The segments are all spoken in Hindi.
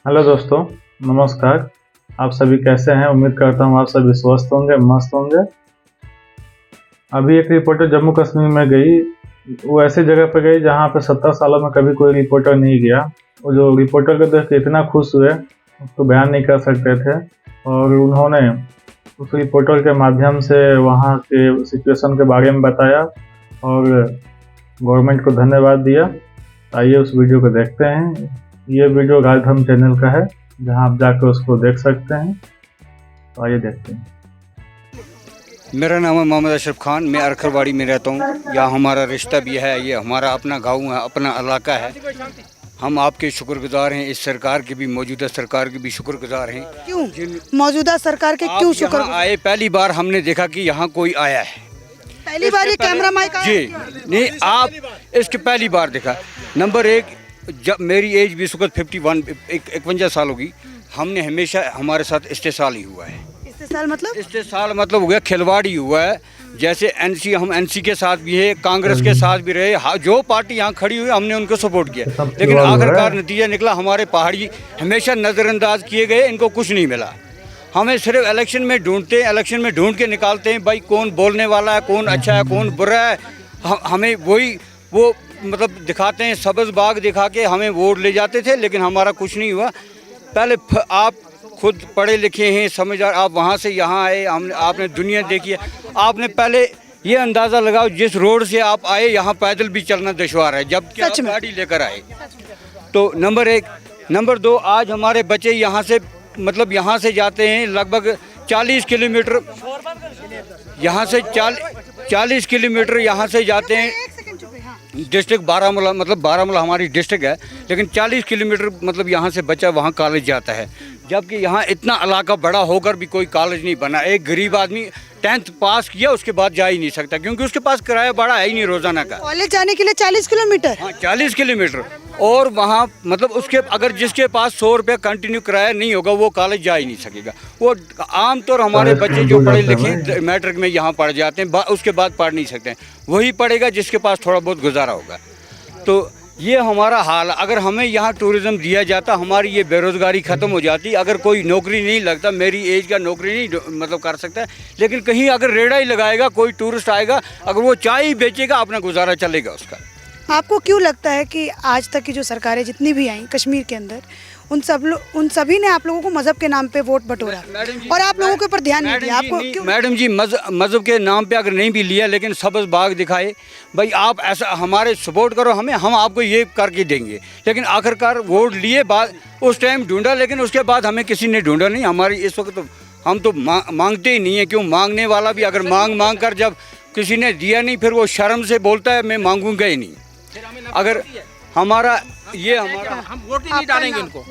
हेलो दोस्तों, नमस्कार। आप सभी कैसे हैं? उम्मीद करता हूँ आप सभी स्वस्थ होंगे, मस्त होंगे। अभी एक रिपोर्टर जम्मू कश्मीर में गई। वो ऐसी जगह पर गई जहाँ पे 70 सालों में कभी कोई रिपोर्टर नहीं गया। वो जो रिपोर्टर को देख के इतना खुश हुए, उसको बयान नहीं कर सकते थे। और उन्होंने उस रिपोर्टर के माध्यम से वहाँ के सिचुएशन के बारे में बताया और गवर्नमेंट को धन्यवाद दिया। आइए उस वीडियो को देखते हैं। ये वीडियो राजधर्म चैनल का है, जहां आप जाकर उसको देख सकते हैं। तो आइए देखते हैं। मेरा नाम है मोहम्मद अशरफ खान। मैं अरखरवाड़ी में रहता हूँ। यहाँ हमारा रिश्ता भी है, ये हमारा अपना गांव है, अपना इलाका है। हम आपके शुक्रगुजार हैं, इस सरकार के भी, मौजूदा सरकार के भी शुक्रगुजार हैं। क्यों मौजूदा सरकार के क्यों शुक्र आए? पहली बार हमने देखा कि यहाँ कोई आया है। पहली बार ये कैमरा माइक आया? जी नहीं, आप इसके पहली बार देखा। नंबर एक, जब मेरी एज भी इस वक्त 51 साल होगी। हमने हमेशा हमारे साथ इस्तेसाल ही हुआ है। इस्तेसाल मतलब हो गया खिलवाड़ ही हुआ है। जैसे एनसी, हम एनसी के साथ भी है, कांग्रेस के साथ भी रहे। जो पार्टी यहाँ खड़ी हुई हमने उनको सपोर्ट किया, लेकिन आखिरकार नतीजा निकला हमारे पहाड़ी हमेशा नज़रअंदाज किए गए, इनको कुछ नहीं मिला। हमें सिर्फ इलेक्शन में ढूंढते हैं, इलेक्शन में ढूंढ के निकालते हैं भाई कौन बोलने वाला है, कौन अच्छा है, कौन बुरा है। हमें वो मतलब दिखाते हैं, सब्ज़ बाग दिखा के हमें वोट ले जाते थे, लेकिन हमारा कुछ नहीं हुआ। पहले आप खुद पढ़े लिखे हैं, समझदार, आप वहाँ से यहाँ आए, आपने दुनिया देखी है। आपने पहले ये अंदाज़ा लगाओ, जिस रोड से आप आए यहाँ पैदल भी चलना दुश्वार है, जबकि आप गाड़ी लेकर आए। तो नंबर एक। नंबर दो, आज हमारे बच्चे यहाँ से जाते हैं लगभग 40 किलोमीटर, यहाँ से 40 किलोमीटर यहाँ से जाते हैं। डिस्ट्रिक्ट बारामूला, मतलब बारामूला हमारी डिस्ट्रिक्ट है, लेकिन 40 किलोमीटर मतलब यहाँ से बच्चा वहाँ कॉलेज जाता है। जबकि यहाँ इतना इलाका बड़ा होकर भी कोई कॉलेज नहीं बना। एक गरीब आदमी 10th पास किया, उसके बाद जा ही नहीं सकता, क्योंकि उसके पास किराया बड़ा है ही नहीं रोजाना का। कॉलेज जाने के लिए 40 किलोमीटर? हाँ, 40 किलोमीटर। और वहाँ मतलब उसके अगर जिसके पास 100 रुपया कंटिन्यू किराया नहीं होगा, वो कॉलेज जा ही नहीं सकेगा। वो आमतौर हमारे बच्चे जो पढ़े लिखे मैट्रिक में यहाँ पढ़ जाते हैं, उसके बाद पढ़ नहीं सकते हैं। वही पढ़ेगा जिसके पास थोड़ा बहुत गुजारा होगा। तो ये हमारा हाल। अगर हमें यहाँ टूरिज़्म दिया जाता, हमारी ये बेरोज़गारी ख़त्म हो जाती। अगर कोई नौकरी नहीं लगता, मेरी एज का नौकरी नहीं मतलब कर सकता है, लेकिन कहीं अगर रेड़ा ही लगाएगा, कोई टूरिस्ट आएगा, अगर वो चाय ही बेचेगा, अपना गुजारा चलेगा उसका। आपको क्यों लगता है कि आज तक की जो सरकारें जितनी भी आई कश्मीर के अंदर, उन सभी ने आप लोगों को मजहब के नाम पे वोट बटोरा और आप लोगों के ऊपर ध्यान नहीं दिया? आपको क्यों? मैडम जी, मजहब के नाम पे अगर नहीं भी लिया, लेकिन सब्ज़ बाग दिखाए भाई, आप ऐसा हमारे सपोर्ट करो हमें, हम आपको ये करके देंगे। लेकिन आखिरकार वोट लिए बाद उस टाइम ढूंढा, लेकिन उसके बाद हमें किसी ने ढूंढा नहीं। हमारी इस वक्त तो हम तो मांगते ही नहीं है। क्यों? मांगने वाला भी अगर मांग कर जब किसी ने दिया नहीं, फिर वो शर्म से बोलता है मैं मांगूंगा ही नहीं। अगर हमारा हम वोट ही नहीं डालेंगे इनको।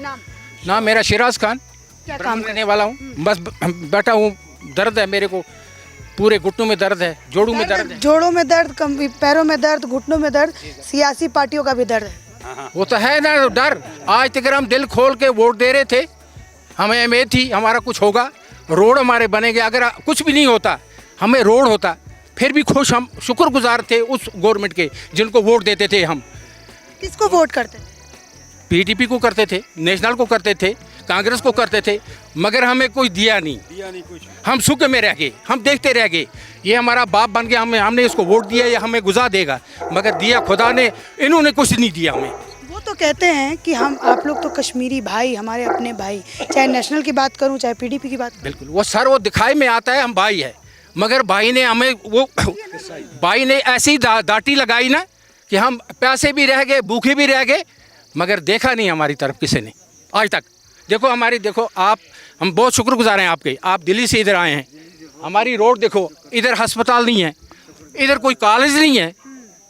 नाम मेरा शिराज खान, क्या काम करने वाला हूँ। बस बैठा हूँ, दर्द है मेरे को, पूरे घुटनों में दर्द है, जोड़ों में दर्द है। जोड़ों में दर्द, पैरों में दर्द, घुटनों में दर्द, सियासी पार्टियों का भी दर्द है। वो तो है ना डर। आज तक हम दिल खोल के वोट दे रहे थे, हमें उम्मीद थी हमारा कुछ होगा, रोड हमारे बनेंगे। अगर कुछ भी नहीं होता, हमें रोड होता, फिर भी खुश, हम शुक्रगुजार थे उस गवर्नमेंट के जिनको वोट देते थे। हम किसको वोट करते थे? पीडीपी को करते थे, नेशनल को करते थे, कांग्रेस को करते थे, मगर हमें कोई दिया नहीं कुछ। हम सुख में रह गए, हम देखते रह गए। ये हमारा बाप बन गया, हमने इसको वोट दिया, ये हमें गुजार देगा, मगर दिया खुदा ने, इन्होंने कुछ नहीं दिया हमें। वो तो कहते हैं कि आप लोग तो कश्मीरी भाई, हमारे अपने भाई, चाहे नेशनल की बात करूं चाहे पीडीपी की बात। बिल्कुल, वो सर वो दिखाई में आता है हम भाई है, मगर भाई ने हमें भाई ने ऐसी दाटी लगाई ना कि हम प्यासे भी रह गए, भूखे भी रह गए, मगर देखा नहीं हमारी तरफ किसी ने आज तक। देखो आप, हम बहुत शुक्रगुजार हैं आपके। आप दिल्ली से इधर आए हैं, हमारी रोड देखो, इधर अस्पताल नहीं है, इधर कोई कॉलेज नहीं है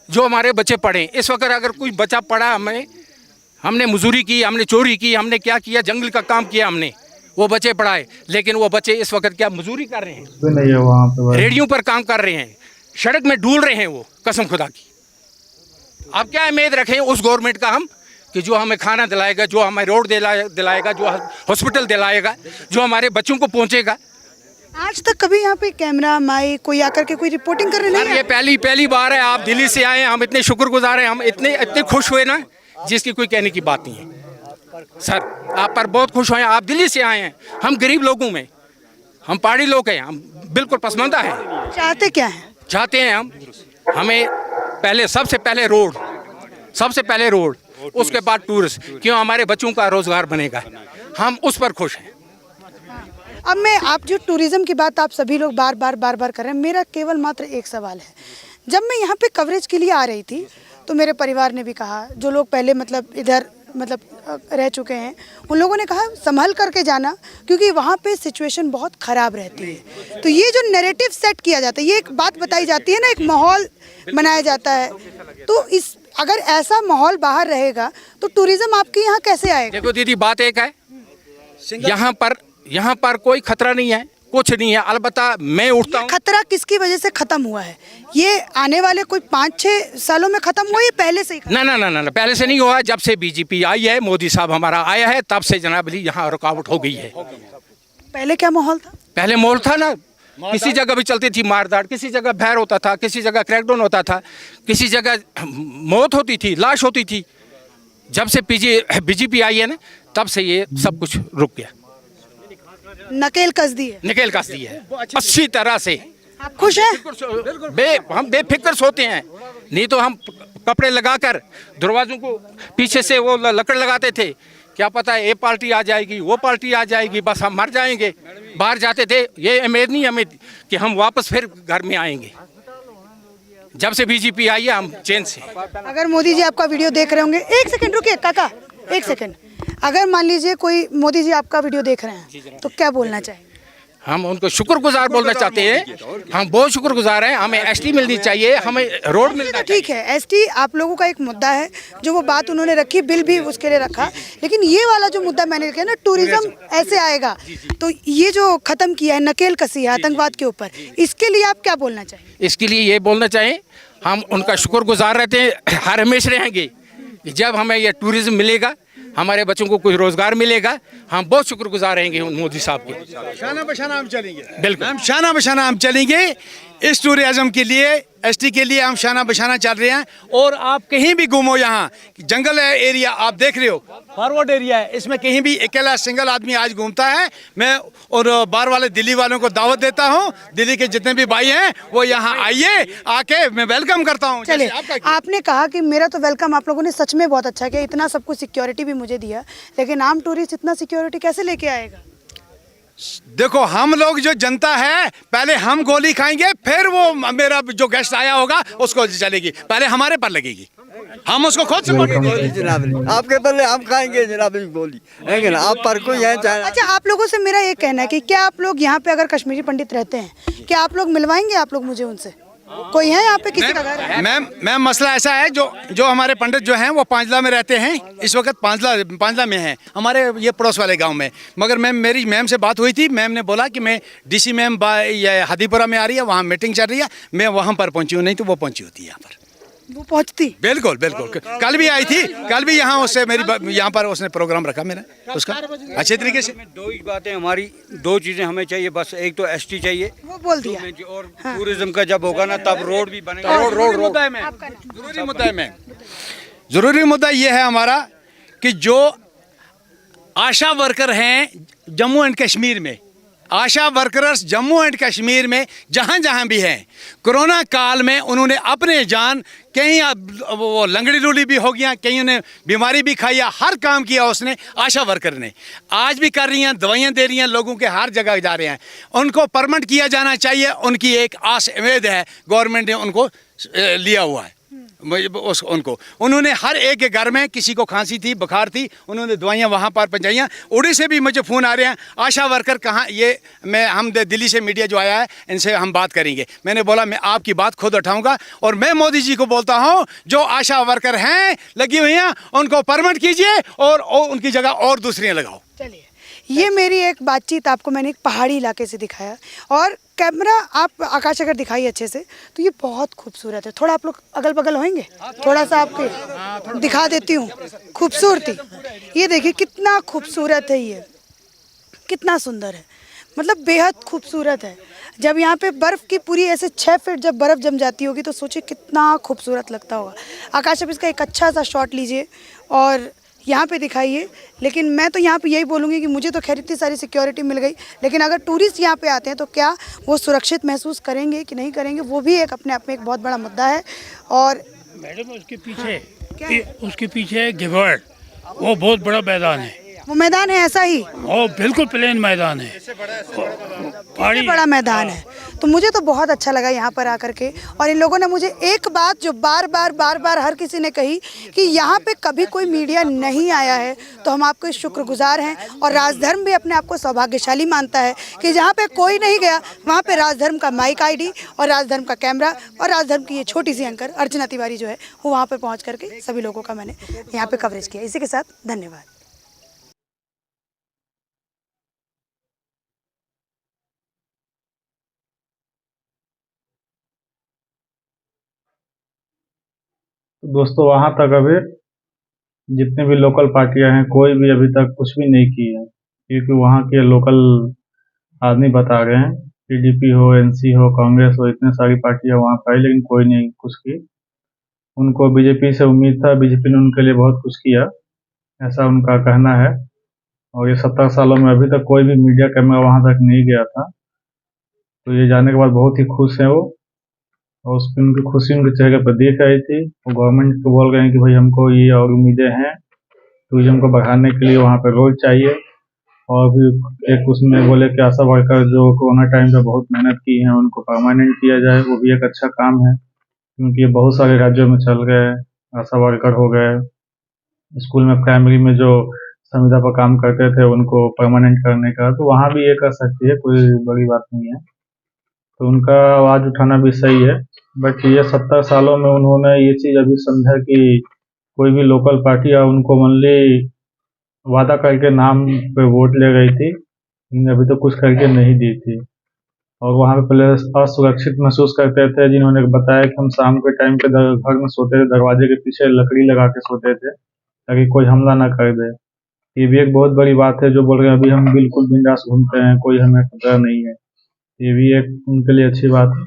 जो हमारे बच्चे पढ़ें। इस वक्त अगर कोई बच्चा पढ़ा, हमने मजदूरी की, हमने चोरी की, हमने क्या किया, जंगल का काम किया, हमने वो बच्चे पढ़ाए, लेकिन वो बच्चे इस वक्त क्या मजदूरी कर रहे हैं, रेडियो पर काम कर रहे हैं, सड़क में ढूंढ रहे हैं वो, कसम खुदा की। आप क्या उम्मीद रखें उस गवर्नमेंट का हम, कि जो हमें खाना दिलाएगा, जो हमें रोड दिलाएगा, जो हॉस्पिटल दिलाएगा, जो हमारे बच्चों को पहुंचेगा। आज तक कभी यहाँ पे कैमरा माइक कोई आकर के कोई रिपोर्टिंग करने नहीं? ये पहली बार है। आप दिल्ली से आए हैं, हम इतने शुक्रगुजार हैं, हम इतने खुश हुए ना, जिसकी कोई कहने की बात नहीं है। सर आप पर बहुत खुश हुए हैं, आप दिल्ली से आए हैं, हम गरीब लोगों में, हम पहाड़ी लोग हैं, हम बिल्कुल पसंदीदा हैं। चाहते क्या हैं? चाहते हैं हमें पहले सबसे पहले रोड, उसके बाद टूरिस्ट, क्यों हमारे बच्चों का रोजगार बनेगा, हम उस पर खुश हैं। अब मैं आप जो टूरिज्म की बात आप सभी लोग बार बार कर रहे हैं, मेरा केवल मात्र एक सवाल है। जब मैं यहाँ पे कवरेज के लिए आ रही थी तो मेरे परिवार ने भी कहा, जो लोग पहले इधर रह चुके हैं, उन लोगों ने कहा संभल करके जाना, क्योंकि वहाँ पे सिचुएशन बहुत ख़राब रहती है। तो ये जो नैरेटिव सेट किया जाता है, ये एक बात बताई जाती है ना, एक माहौल बनाया जाता है, तो अगर ऐसा माहौल बाहर रहेगा तो टूरिज्म आपके यहाँ कैसे आएगा? देखो दीदी, बात एक है, यहाँ पर कोई खतरा नहीं है, कुछ नहीं है। अलबत्ता मैं उठता हूँ। खतरा किसकी वजह से खत्म हुआ है? ये आने वाले कोई 5-6 सालों में खत्म हुआ, ये पहले से ही? ना, पहले से नहीं हुआ। जब से बीजेपी आई है, मोदी साहब हमारा आया है, तब से जनाब अली यहाँ रुकावट हो गई है। पहले क्या माहौल था? पहले माहौल था ना, किसी जगह भी चलती थी मारदाड़, किसी जगह भैर होता था, किसी जगह क्रैकडाउन होता था, किसी जगह मौत होती थी, लाश होती थी। जब से बीजेपी आई है ना, तब से ये सब कुछ रुक गया। नकेल कस दी है अच्छी तरह से। आप खुश हैं? हम बेफिक्र सोते हैं, नहीं तो हम कपड़े लगाकर दरवाजों को पीछे से वो लकड़ लगाते थे, क्या पता ये पार्टी आ जाएगी, वो पार्टी आ जाएगी, बस हम मर जाएंगे। बाहर जाते थे, ये उम्मीद नहीं हमें कि हम वापस फिर घर में आएंगे। जब से बीजेपी आई है, हम चैन से। अगर मोदी जी आपका वीडियो देख रहे होंगे, एक सेकंड रुकिए काका, एक सेकंड, अगर मान लीजिए कोई मोदी जी आपका वीडियो देख रहे हैं तो क्या बोलना चाहेंगे? हम उनको शुक्रगुजार बोलना चाहते हैं, हम बहुत शुक्रगुजार हैं। हमें एसटी मिलनी चाहिए, हमें रोड मिलना चाहिए। ठीक है, एसटी आप लोगों का एक मुद्दा है, जो वो बात उन्होंने रखी, बिल भी उसके लिए रखा, लेकिन ये वाला जो मुद्दा मैंने किया ना, टूरिज्म ऐसे आएगा, तो ये जो खत्म किया है, नकेल कसी है आतंकवाद के ऊपर, इसके लिए आप क्या बोलना चाहिए? इसके लिए ये बोलना चाहें, हम उनका शुक्रगुजार रहते हैं, हर हमेशा रहेंगे। जब हमें ये टूरिज्म मिलेगा, हमारे बच्चों को कुछ रोजगार मिलेगा, हम बहुत शुक्रगुजार रहेंगे मोदी साहब के। शाना बशाना हम चलेंगे, बिल्कुल हम शाना बशाना हम चलेंगे। इस टूरिज्म के लिए, एसटी के लिए हम शाना बशाना चल रहे हैं। और आप कहीं भी घूमो, यहाँ जंगल है एरिया, आप देख रहे हो, फॉरवर्ड एरिया है, इसमें कहीं भी अकेला सिंगल आदमी आज घूमता है। मैं और बाहर वाले दिल्ली वालों को दावत देता हूँ, दिल्ली के जितने भी भाई हैं वो यहाँ आइए, आके मैं वेलकम करता हूँ। चलिए, आपने कहा कि मेरा तो वेलकम आप लोगों ने सच में बहुत अच्छा किया, इतना सब कुछ सिक्योरिटी भी मुझे दिया, लेकिन आम टूरिस्ट इतना सिक्योरिटी कैसे लेके आएगा? देखो, हम लोग जो जनता है, पहले हम गोली खाएंगे, फिर वो मेरा जो गेस्ट आया होगा उसको चलेगी, पहले हमारे पर लगेगी, हम उसको खुद सपोर्ट करेंगे। जनाब आपके पहले हम खाएंगे जनाब गोली, है ना? आप पर कोई है चाहे। अच्छा, आप लोगों से मेरा ये कहना है कि क्या आप लोग यहाँ पे अगर कश्मीरी पंडित रहते हैं, क्या आप लोग मिलवाएंगे आप लोग मुझे उनसे? कोई है यहाँ पे किसी का घर है? मैम मसला ऐसा है, जो हमारे पंडित जो हैं वो पांचला में रहते हैं, इस वक्त पांचला में हैं, हमारे ये पड़ोस वाले गांव में। मगर मेरी मैम से बात हुई थी, मैम ने बोला कि मैं डीसी मैम ये हदीपुरा में आ रही है, वहाँ मीटिंग चल रही है, मैं वहाँ पर पहुँची हूँ, नहीं तो वो पहुँची होती है यहाँ पर। वो पहुँचती? बिल्कुल, कल भी आई थी, कल भी यहाँ उससे मेरी यहाँ पर उसने प्रोग्राम रखा मेरा उसका अच्छे तरीके से। दो ही बातें हमारी, दो चीज़ें हमें चाहिए बस, एक तो एसटी चाहिए, वो बोल दिया, और टूरिज्म का जब होगा ना तब रोड भी बनेगा। जरूरी मुद्दा ये है हमारा कि जो आशा वर्कर हैं जम्मू एंड कश्मीर में, आशा वर्कर्स जम्मू एंड कश्मीर में जहाँ भी हैं, कोरोना काल में उन्होंने अपने जान, कहीं वो लंगड़ी लूली भी हो गया, कहीं उन्हें बीमारी भी खाई, हर काम किया उसने, आशा वर्कर ने आज भी कर रही हैं, दवाइयाँ दे रही हैं, लोगों के हर जगह जा रहे हैं। उनको परमानेंट किया जाना चाहिए, उनकी एक आस उम्मीद है, गवर्नमेंट ने उनको लिया हुआ है। उनको उन्होंने हर एक के घर में, किसी को खांसी थी, बुखार थी, उन्होंने दवाइयाँ वहाँ पर पहुँचाइयाँ। उड़ी से भी मुझे फ़ोन आ रहे हैं, आशा वर्कर कहाँ, ये हम दिल्ली से मीडिया जो आया है इनसे हम बात करेंगे। मैंने बोला मैं आपकी बात खुद उठाऊँगा, और मैं मोदी जी को बोलता हूँ जो आशा वर्कर हैं लगी हुई हैं उनको परमानेंट कीजिए और उनकी जगह और दूसरियाँ लगाओ। चलिए, ये मेरी एक बातचीत आपको मैंने एक पहाड़ी इलाके से दिखाया, और कैमरा आप आकाश अगर दिखाई अच्छे से तो ये बहुत खूबसूरत है। थोड़ा आप लोग अगल बगल होंगे, थोड़ा सा आपके दिखा देती हूँ खूबसूरती। ये देखिए कितना खूबसूरत है, ये कितना सुंदर है, मतलब बेहद खूबसूरत है। जब यहाँ पे बर्फ़ की पूरी ऐसे 6 फीट जब बर्फ़ जम जाती होगी तो सोचिए कितना खूबसूरत लगता होगा। आकाश, अब इसका एक अच्छा सा शॉट लीजिए, और यहाँ पे दिखाइए। लेकिन मैं तो यहाँ पे यही बोलूँगी कि मुझे तो खैर इतनी सारी सिक्योरिटी मिल गई, लेकिन अगर टूरिस्ट यहाँ पे आते हैं तो क्या वो सुरक्षित महसूस करेंगे कि नहीं करेंगे, वो भी एक अपने आप में एक बहुत बड़ा मुद्दा है। और मैडम उसके पीछे उसके पीछे गिवर्ड, वो बहुत बड़ा मैदान है, वो मैदान है ऐसा ही, वो बिल्कुल प्लेन मैदान है, बड़ा बड़ा मैदान है। तो मुझे तो बहुत अच्छा लगा यहाँ पर आकर के। और इन लोगों ने मुझे एक बात जो बार बार हर किसी ने कही कि यहाँ पे कभी कोई मीडिया नहीं आया है, तो हम आपके शुक्रगुजार हैं। और राजधर्म भी अपने आप को सौभाग्यशाली मानता है कि जहाँ पे कोई नहीं गया वहाँ पे राजधर्म का माइक आईडी और राजधर्म का कैमरा और राजधर्म की ये छोटी सी एंकर अर्चना तिवारी जो है वो वहाँ पर पहुँच करके सभी लोगों का मैंने यहाँ पे कवरेज किया। इसी के साथ धन्यवाद। तो दोस्तों वहाँ तक अभी जितने भी लोकल पार्टियां हैं कोई भी अभी तक कुछ भी नहीं की है, क्योंकि वहाँ के लोकल आदमी बता रहे हैं टीडीपी हो, एनसी हो, कांग्रेस हो, इतने सारी पार्टियां वहाँ पर आई लेकिन कोई नहीं कुछ की। उनको बीजेपी से उम्मीद था, बीजेपी ने उनके लिए बहुत कुछ किया, ऐसा उनका कहना है। और ये 70 सालों में अभी तक कोई भी मीडिया कैमरा वहाँ तक नहीं गया था। तो ये जाने के बाद बहुत ही खुश हैं वो, और उसकी उनकी खुशी उनके चेहरे पर दिख रही थी। वो गवर्नमेंट को बोल रहे हैं कि भाई हमको ये और उम्मीदें हैं, टूरिज्म को बढ़ाने के लिए वहाँ पे रोड चाहिए। और भी एक उसमें बोले कि आशा वर्कर जो कोरोना टाइम पे बहुत मेहनत की है उनको परमानेंट किया जाए, वो भी एक अच्छा काम है, क्योंकि ये बहुत सारे राज्यों में चल गए। आशा वर्कर हो गए, स्कूल में प्राइमरी में जो संविदा पर काम करते थे उनको परमानेंट करने का, तो वहाँ भी ये कर सकती है, कोई बड़ी बात नहीं है। तो उनका आवाज़ उठाना भी सही है। बट ये 70 सालों में उन्होंने ये चीज़ अभी समझा कि कोई भी लोकल पार्टी उनको ओनली वादा करके नाम पे वोट ले गई थी, लेकिन अभी तो कुछ करके नहीं दी थी। और वहाँ पे पहले असुरक्षित महसूस करते थे, जिन्होंने बताया कि हम शाम के टाइम पे घर में सोते थे, दरवाजे के पीछे लकड़ी लगा के सोते थे ताकि कोई हमला ना कर दे। ये भी एक बहुत बड़ी बात है जो बोल रहे हैं अभी हम बिल्कुल बिंदास घूमते हैं, कोई हमें खतरा नहीं है। ये भी एक उनके लिए अच्छी बात है।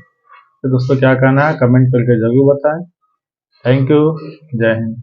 तो दोस्तों क्या कहना है कमेंट करके ज़रूर बताएं। थैंक यू, जय हिंद।